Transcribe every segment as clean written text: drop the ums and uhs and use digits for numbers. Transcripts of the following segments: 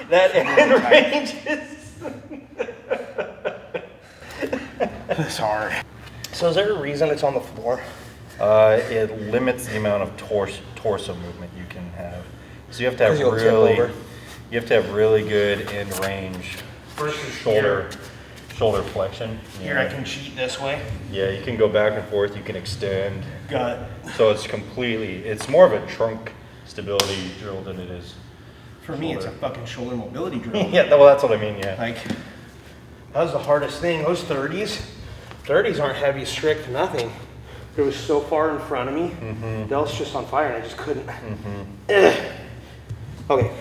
that end range is... It's hard. So is there a reason it's on the floor? It limits the amount of torso movement you can have. So you have to have really good end range Versus shoulder flexion. Here I can cheat this way. Yeah, you can go back and forth, you can extend. Got it. So it's more of a trunk stability drill than it is. For me, it's a fucking shoulder mobility drill. Yeah, well, that's what I mean, yeah. Like, that was the hardest thing. Those 30s aren't heavy, strict, nothing. It was so far in front of me. Mm-hmm. That was just on fire, and I just couldn't. Mm-hmm. Okay.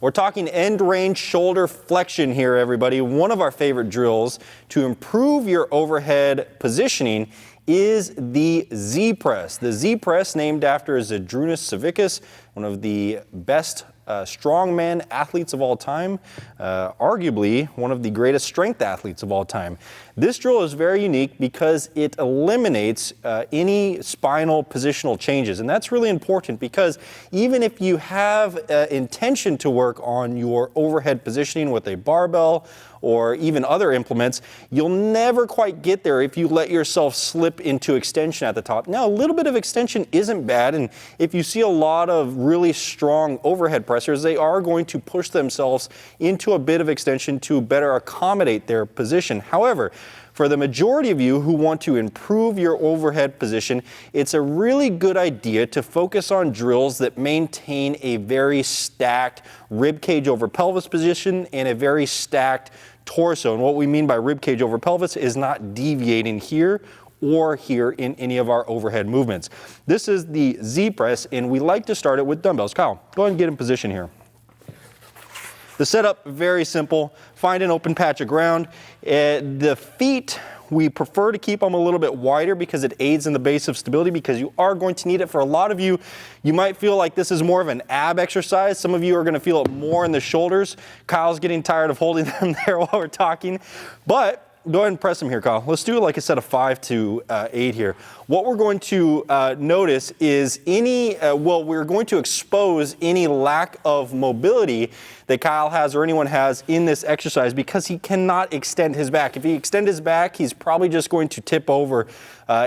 We're talking end range shoulder flexion here, everybody. One of our favorite drills to improve your overhead positioning is the Z press. The Z press, named after Zydrunas Savickas, one of the best strongman athletes of all time, arguably one of the greatest strength athletes of all time. This drill is very unique because it eliminates any spinal positional changes, and that's really important because even if you have intention to work on your overhead positioning with a barbell or even other implements, you'll never quite get there if you let yourself slip into extension at the top. Now, a little bit of extension isn't bad, and if you see a lot of really strong overhead pressers, they are going to push themselves into a bit of extension to better accommodate their position. However, for the majority of you who want to improve your overhead position, it's a really good idea to focus on drills that maintain a very stacked rib cage over pelvis position and a very stacked torso. And what we mean by rib cage over pelvis is not deviating here or here in any of our overhead movements. This is the Z press, and we like to start it with dumbbells. Kyle, go ahead and get in position here. The setup, very simple. Find an open patch of ground. The feet, we prefer to keep them a little bit wider because it aids in the base of stability, because you are going to need it. For a lot of you, you might feel like this is more of an ab exercise. Some of you are going to feel it more in the shoulders. Kyle's getting tired of holding them there while we're talking. But go ahead and press them here, Kyle. Let's do like a set of 5 to 8 here. What we're going to notice is we're going to expose any lack of mobility that Kyle has or anyone has in this exercise because he cannot extend his back. If he extends his back, he's probably just going to tip over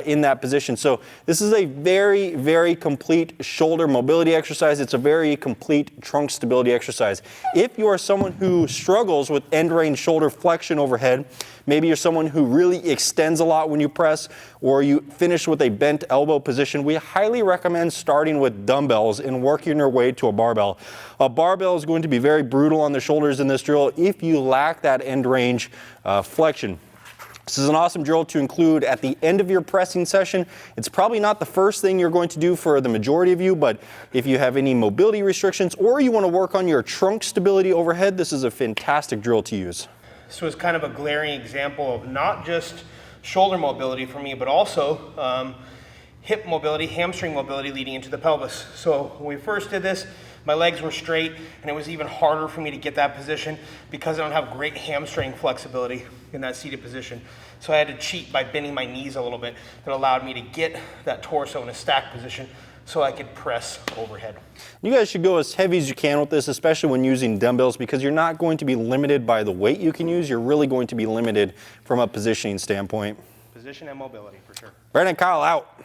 in that position. So this is a very, very complete shoulder mobility exercise. It's a very complete trunk stability exercise. If you are someone who struggles with end range shoulder flexion overhead, maybe you're someone who really extends a lot when you press, or you finish with a bent elbow position, we highly recommend starting with dumbbells and working your way to a barbell. A barbell is going to be very brutal on the shoulders in this drill if you lack that end range flexion. This is an awesome drill to include at the end of your pressing session. It's probably not the first thing you're going to do for the majority of you, but if you have any mobility restrictions or you want to work on your trunk stability overhead, this is a fantastic drill to use. This was kind of a glaring example of not just shoulder mobility for me, but also hip mobility, hamstring mobility leading into the pelvis. So when we first did this, my legs were straight, and it was even harder for me to get that position because I don't have great hamstring flexibility in that seated position. So I had to cheat by bending my knees a little bit. That allowed me to get that torso in a stacked position so I could press overhead. You guys should go as heavy as you can with this, especially when using dumbbells, because you're not going to be limited by the weight you can use. You're really going to be limited from a positioning standpoint. Position and mobility, for sure. Brandon, Kyle out.